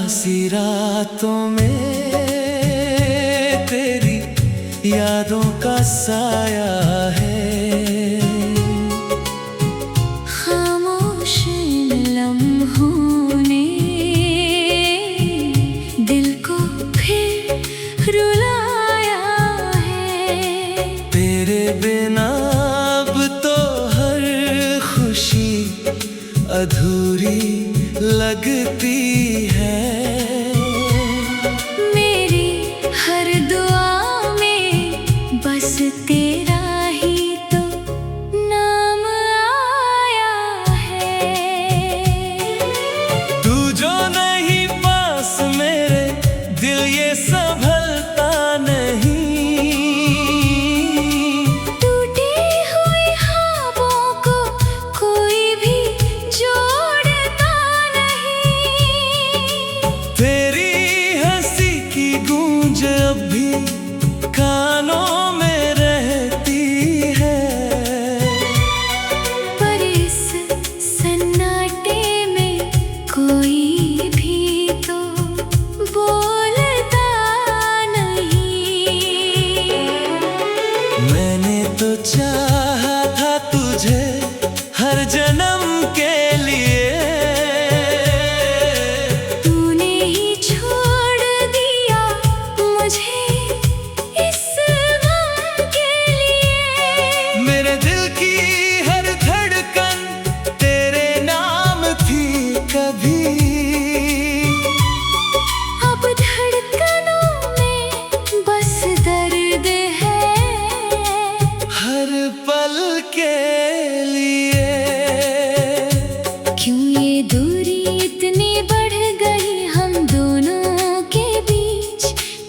उदासी रातों में तेरी यादों का साया है। खामोश लम्हों ने दिल को फिर रुलाया है। तेरे बिना अब तो हर खुशी अधूरी लगती है। मेरी हर दुआ में बस तेरा ही तो नाम आया है। तू जो नहीं पास मेरे दिल ये संभलता नहीं। टूटी हुई ख्वाबों को कोई भी जोड़ता नहीं। तेरी हंसी की गूंज अब भी कानों में रहती है। पर इस सन्नाटे में कोई भी तो बोलता नहीं। मैंने तो चाहा था तुझे हर जन्म के लिए। तूने ही छोड़ दिया मुझे इस गम के लिए। मेरे दिल की हर धड़कन तेरे नाम थी कभी। अब धड़कनों में बस दर्द है हर पल के लिए। क्यों ये दूरी इतनी बढ़ गई हम दोनों के बीच।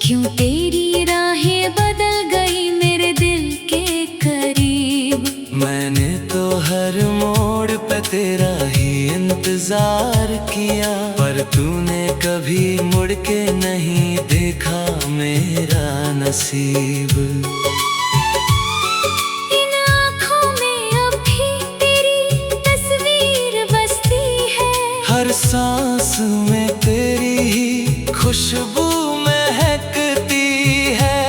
क्यों तेरी राहें बदल गई मेरे दिल के करीब। मैंने तो हर मोड़ पे तेरा ही इंतजार किया, पर तूने कभी मुड़ के नहीं देखा मेरा नसीब। इन आँखों में अब भी तेरी तस्वीर बसती है। हर सांस में तेरी ही खुशबू महकती है।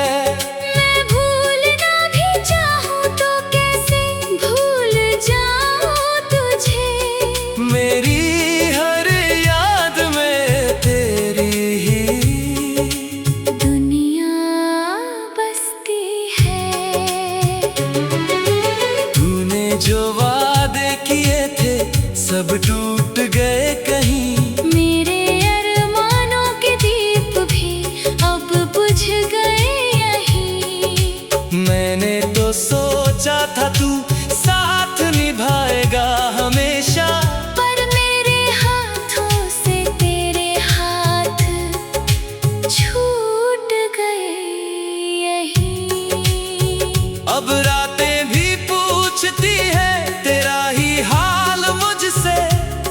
मैं भूलना भी चाहूँ तो कैसे भूल जाऊँ तुझे। मेरी हर याद में तेरी ही दुनिया बसती है। तूने जो वादे किए थे सब टूट गए कहीं। मेरे अरमानों के दीप भी अब बुझ गए यहीं। मैंने तो सोचा था तू साथ निभाएगा हमेशा, पर मेरे हाथों से तेरे हाथ छूट गए यहीं। अब रातें भी पूछती है तेरा ही हाल मुझसे।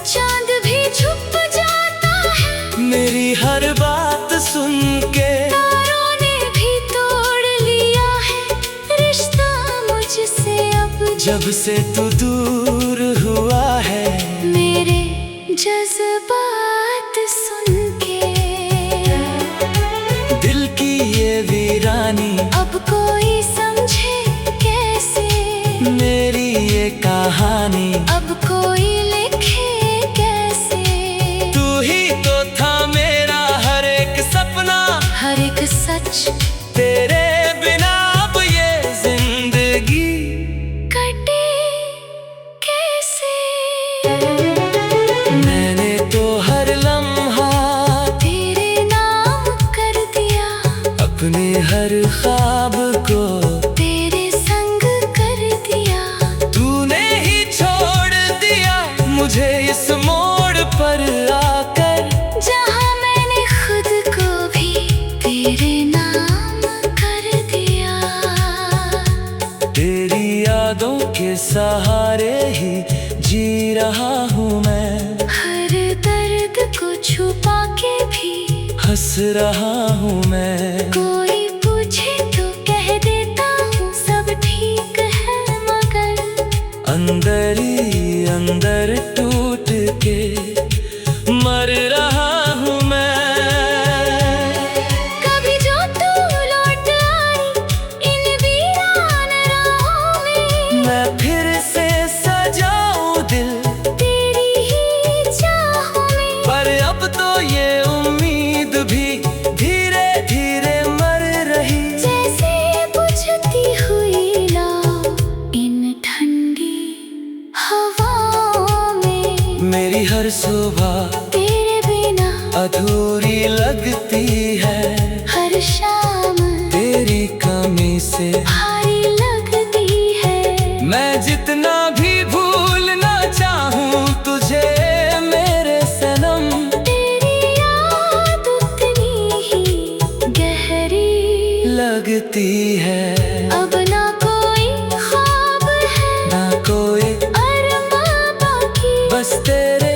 चांद भी छुप जाता है मेरी हर बात सुन के। तारों ने भी तोड़ लिया है रिश्ता मुझसे अब। जब से तू दूर हुआ है मेरे जज्बात सुन के। दिल की ये वीरानी अब कोई समझे कैसे। मेरी ये कहानी अब कोई लिखे कैसे। तू ही तो था मेरा हर एक सपना, हर एक सच तेरे बिना अब ये जिंदगी कटे कैसे। मैंने तो हर लम्हा तेरे नाम कर दिया। अपने हर ख्वाब को तेरे संग कर दिया। तूने ही छोड़ दिया मुझे इस मोड़ पर आकर। जहाँ मैंने खुद को भी तेरे नाम कर दिया। तेरी यादों के सहारे ही जी रहा हूँ मैं। हर दर्द को छुपा के भी हंस रहा हूँ मैं। कोई पूछे तो कह देता हूँ सब ठीक है मगर अंदर ही अंदर टूट के मर रहा हूँ मैं। हर सुबह तेरे बिना अधूरी लगती है, हर शाम तेरी कमी से भारी लगती है। मैं जितना भी भूलना चाहूँ तुझे मेरे सनम, तेरी याद उतनी ही गहरी लगती है। अब ना कोई ख्वाब है, ना कोई अरमां बाकी, बस तेरे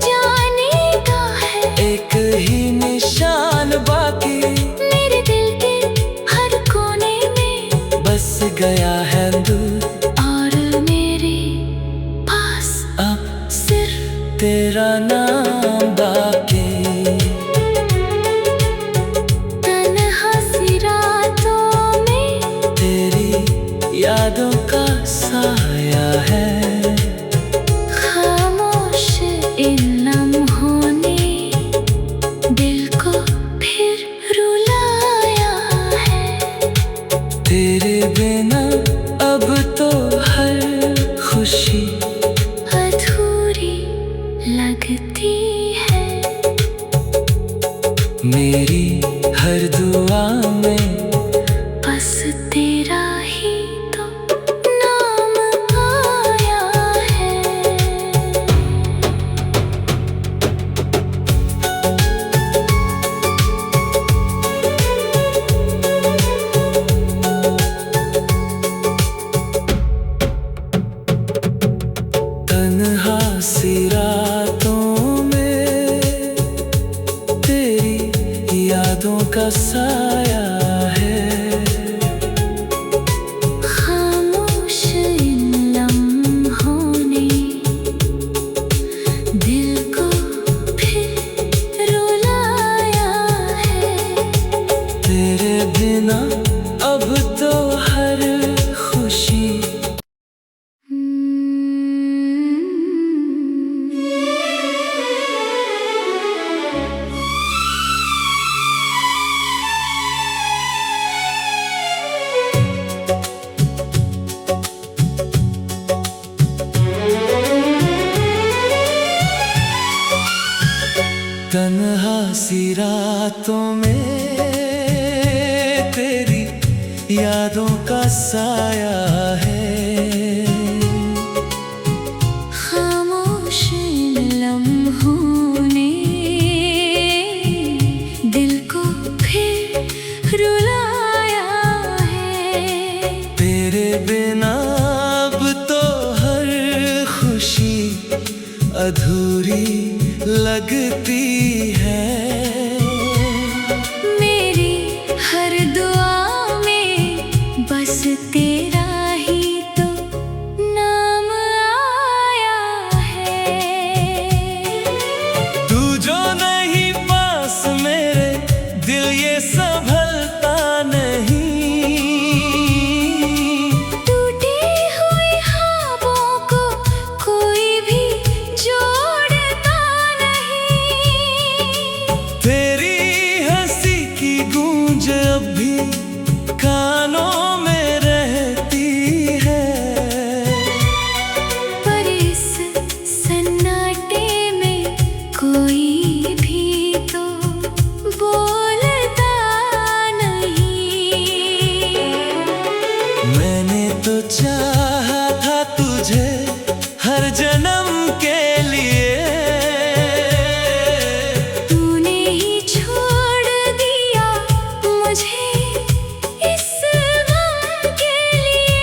जाने का है एक ही निशान बाकी। मेरे दिल के हर कोने में बस गया है दूर, और मेरे पास अब सिर्फ तेरा नाम बाकी। तन्हा सी रातों में तेरी यादों का साया है, खामोश इन लम्हों ने दिल को फिर रुलाया है। तेरे बिना अब तो हर खुशी अधूरी लगती है। मेरी हर दुआ में बस तेरा ही तो नाम आया है। तन्हा सी रातों में तेरी यादों का साया है, खामोश इन लम्हों ने दिल को फिर रुलाया है। तेरे बिना अब तो हर खुशी तन्हा सी रातों में तेरी यादों का साया है, खामोश इन लम्हों ने दिल को फिर रुलाया है। तेरे बिना अब तो हर खुशी अधूरी लगती है। मेरी हर दुआ में बस तेरा ही तो नाम आया है। तू जो नहीं पास मेरे दिल ये संभलता नहीं, टूटी हुई ख्वाबों को कोई भी जोड़ता नहीं। तेरी हंसी की गूंज अब भी कानों में रहती है, पर इस सन्नाटे में कोई भी तो बोलता नहीं। मैंने तो चाहा था तुझे हर जन्म के लिए, तूने ही छोड़ दिया मुझे इस गम के लिए।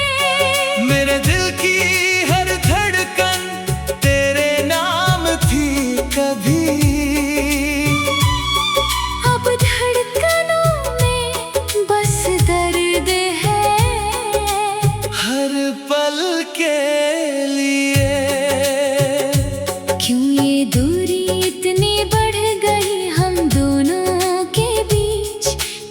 मेरे दिल की हर धड़कन तेरे नाम थी कभी, अब धड़कनों में बस दर्द है, हर पल के लिए। क्यों ये दूरी इतनी बढ़ गई हम दोनों के बीच,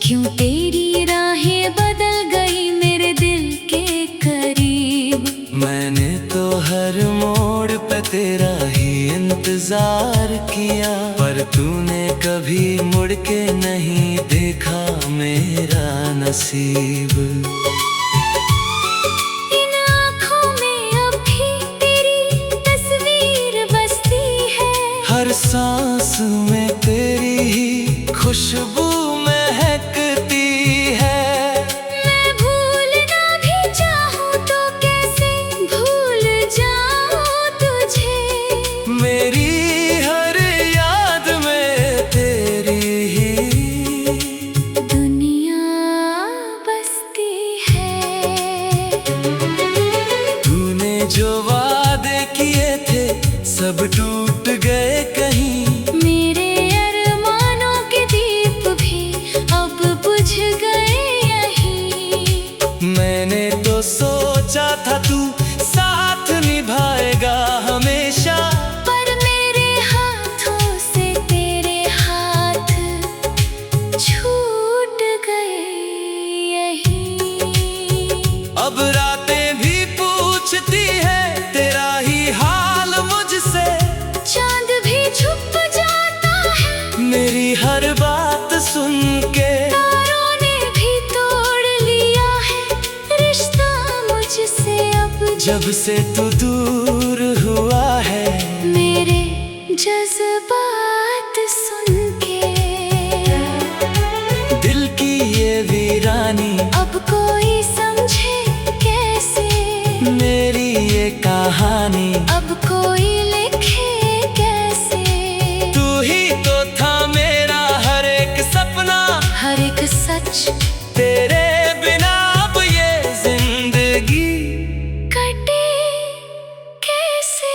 क्यों तेरी राहें बदल गई मेरे दिल के करीब। मैंने तो हर मोड़ पे तेरा ही इंतजार किया, पर तूने कभी मुड़ के नहीं देखा मेरा नसीब। इन आँखों में अब भी तेरी तस्वीर बसती है, जो वादे किए थे सब टूट गए कहीं। मेरे अरमानों के दीप भी अब बुझ गए यहीं। मैंने तो सोचा था तू साथ निभाएगा हमेशा, पर मेरे हाथों से तेरे हाथ छूट गए यहीं। अब रातें भी पूछती है तेरा ही हाल मुझसे, चांद भी छुप जाता है मेरी हर बात सुन के। तारों ने भी तोड़ लिया है रिश्ता मुझसे अब। जब से तू दूर हुआ है मेरे जज्बात सुन के, दिल की ये वीरानी अब कोई समझे कैसे। मेरी ये कहानी अब कोई लिखे कैसे। तू ही तो था मेरा हर एक सपना, हर एक सच तेरे बिना अब ये जिंदगी कटे कैसे।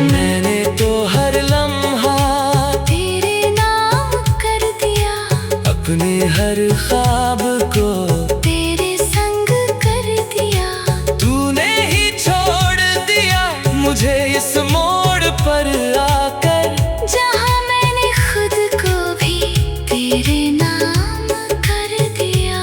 मैंने तो हर लम्हा तेरे नाम कर दिया, अपने हर ख्वाब को तेरे संग कर दिया। तूने ही छोड़ दिया मुझे इस मोड़ पर आकर, जहाँ मैंने खुद को भी तेरे नाम कर दिया।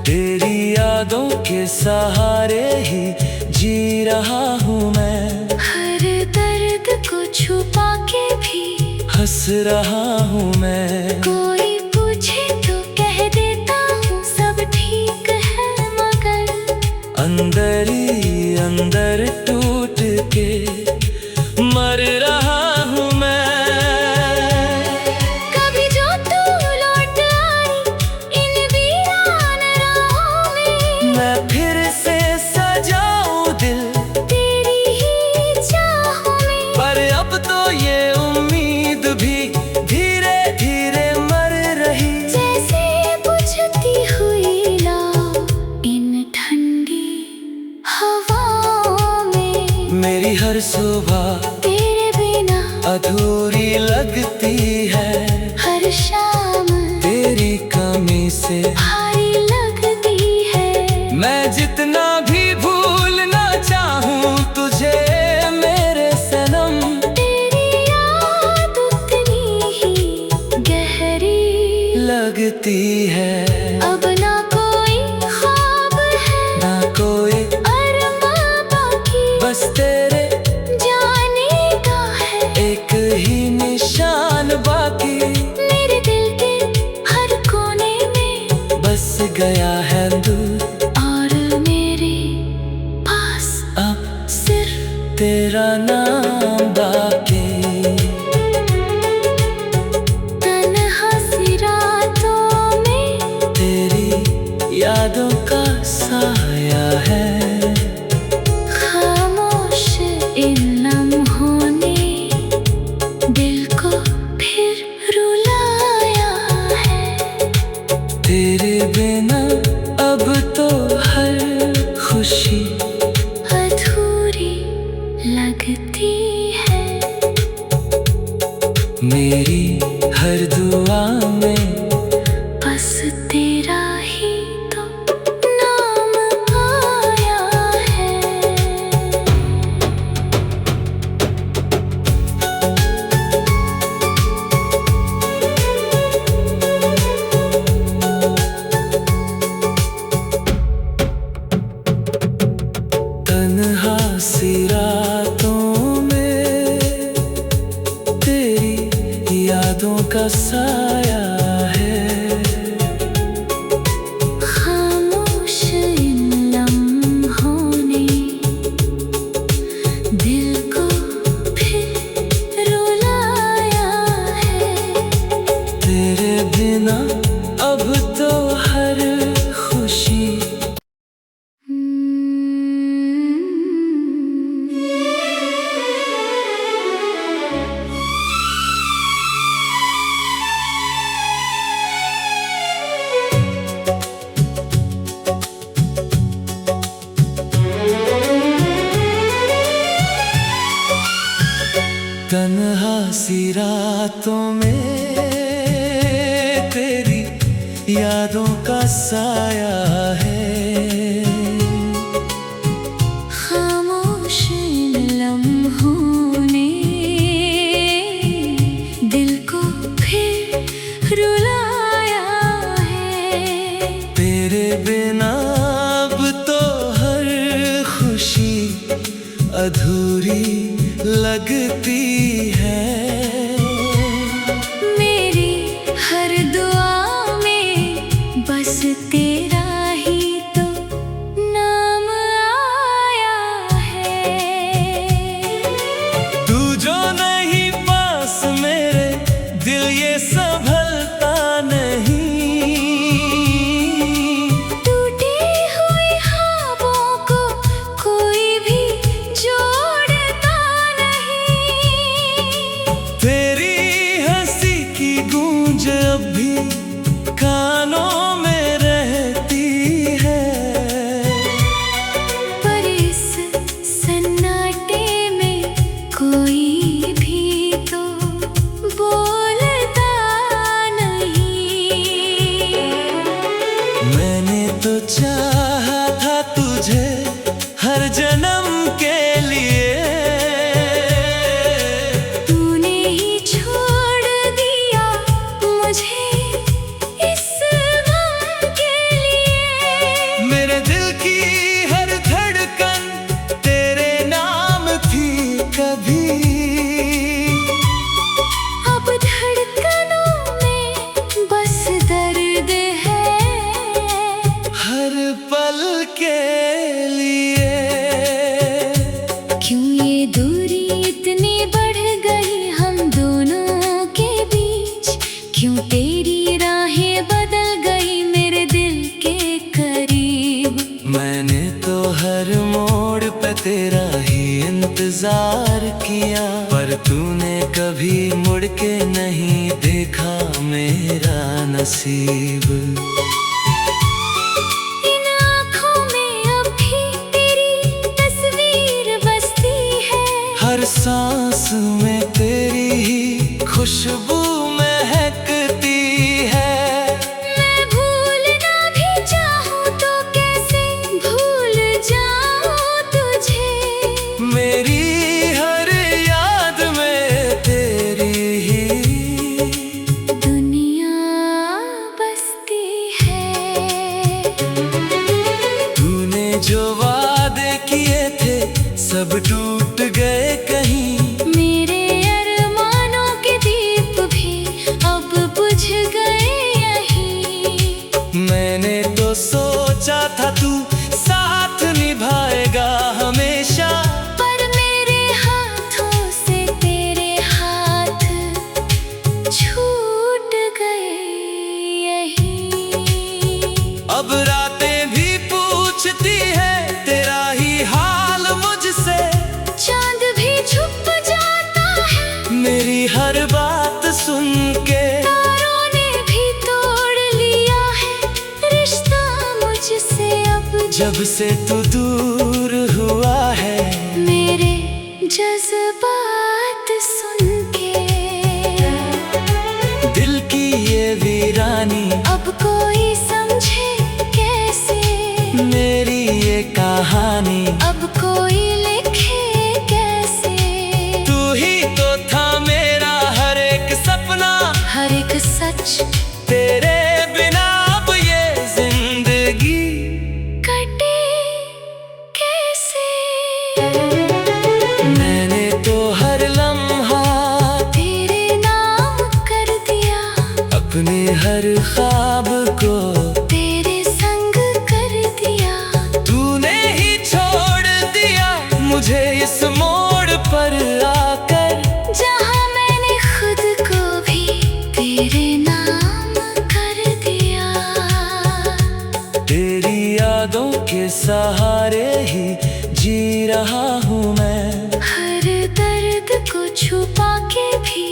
तेरी यादों के सहारे ही जी रहा हूँ मैं, हर दर्द को छुपा के भी हंस रहा हूँ मैं। कोई पूछे तो कह देता हूँ सब ठीक है, मगर अंदर ही अंदर टूट के मर रहा हूँ मैं। कभी जो तू लौट आई इन वीरान राहों में, मैं फिर से सजाऊं दिल तेरी ही चाहों में। पर अब तो ये उम्मीद भी धीरे धीरे मर रही। जैसे बुझती हुई लौ इन ठंडी हवाओं में। मेरी हर सुबह तेरे बिना अधूरी लगती है, हर शाम तेरी कमी से भारी लगती है। मैं जितना भी भूलना चाहूँ तुझे मेरे सनम, तेरी याद उतनी ही गहरी लगती है। अब ना कोई ख्वाब है ना कोई अरमां बाकी, बस तेरे जाने का है एक ही निशान बाकी। मेरे दिल के हर कोने में बस गया है दूर और मेरे पास अब सिर्फ तेरा नाम बाकी। तन्हा सी रातों में तेरी यादों का साया है, खामोश इन लम्हों ने दिल को फिर रुलाया है। तेरे बिना अब तो हर खुशी अधूरी लगती है। मेरी हर दुआ में बस तेरा ही तो नाम आया हंसी रातों में तेरी यादों का साया है। खामोश इन लम्हों ने दिल को फिर रुलाया है। तेरे बिना अब तो हर खुशी अधूरी लगती है। मेरी हर दुआ में बस तेरा ही तो नाम आया है। तू जो नहीं पास मेरे दिल ये संभलता नहीं। टूटी हुई ख्वाबों को कोई भी जोड़ता नहीं। तेरी हंसी की गूंज अब भी कानों में रहती है। पर इस सन्नाटे में कोई भी तो बोलता नहीं। मैंने तो चाहा था तुझे हर जन्म के लिए। तूने ही छोड़ दिया मुझे इस गम के लिए। मेरे दिल की हर धड़कन तेरे नाम थी कभी। अब धड़कनों में बस दर्द है हर पल के लिए। क्यों ये दूरी इतनी बढ़ गई हम दोनों के बीच। क्यों तेरी राहें बदल गई मेरे दिल के करीब। मैंने तो हर मोड़ पे तेरा ही इंतजार किया, पर तूने कभी मुड़ के नहीं देखा मेरा नसीब। इन आँखों में अब भी तेरी तस्वीर बसती है। हर सांस में तेरी ही खुशबू महकती है। मैं भूलना भी चाहूँ तो कैसे भूल जाऊँ तुझे। मेरी हर याद में तेरी ही दुनिया बसती है। तूने जो वादे किए थे सब टूट गए कहीं। मेरे अरमानों के दीप भी अब बुझ गए यहीं। मैंने तो सोचा था तू साथ निभाएगा हमेशा, पर मेरे हाथों से तेरे हाथ छूट गए यहीं। अब रातें भी पूछती है तेरा ही हाल मुझसे। चांद भी छुप जाता है मेरी हर बात सुन के। तारों ने भी तोड़ लिया है रिश्ता मुझसे अब। जब से तू दूर हुआ है मेरे जज्बात सुन के। दिल की ये वीरानी अब कोई समझे कैसे। मेरी ये कहानी अब कोई लिखे कैसे। तू ही तो था मेरा हर एक सपना, हर एक सच तेरे बिना अब ये जिंदगी कटे कैसे। मैंने तो हर लम्हा तेरे नाम कर दिया। अपने हर ख्वाब को तेरे संग कर दिया। तूने ही छोड़ दिया मुझे इस मोड़ पर आकर। जहाँ मैंने खुद को भी तेरे नाम कर दिया। तेरी यादों के सहारे ही जी रहा हूँ मैं। हर दर्द को छुपा के भी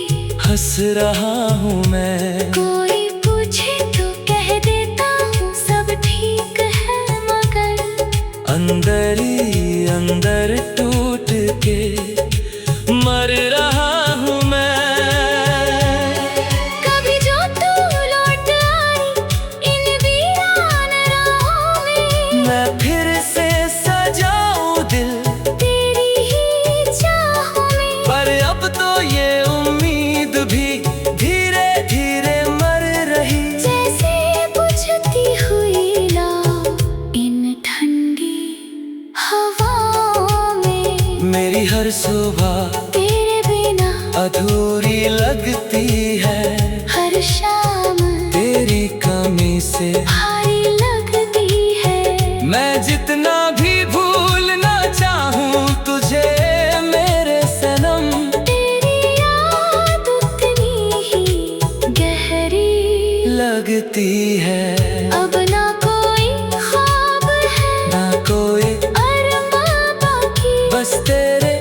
हंस रहा हूँ मैं। कोई पूछे तो कह देता हूँ सब ठीक है, मगर अंदर ही अंदर टूट के मर रहा हूँ मैं। हर सुबह तेरे बिना अधूरी लगती है, हर शाम तेरी कमी से भारी लगती है। मैं जितना भी भूलना चाहूँ तुझे मेरे सनम, तेरी याद उतनी ही गहरी लगती है। अब ना कोई ख्वाब है, ना कोई अरमां बाकी, बस तेरे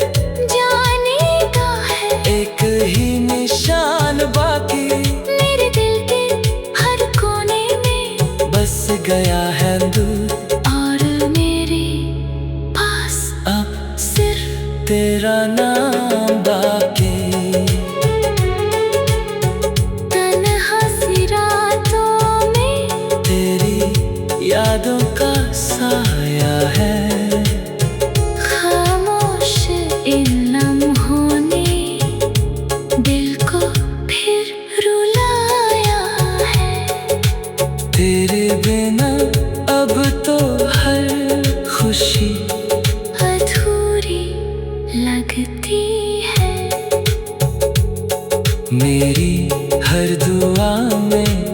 जाने का है एक ही निशान बाकी। मेरे दिल के हर कोने में बस गया है दूर, और मेरे पास अब सिर्फ तेरा नाम बाकी। तन्हा सी रातों में तेरी यादों का साया है, खामोश इन लम्हों ने दिल को फिर रुलाया है। तेरे बिना अब तो हर खुशी अधूरी लगती है। मेरी हर दुआ में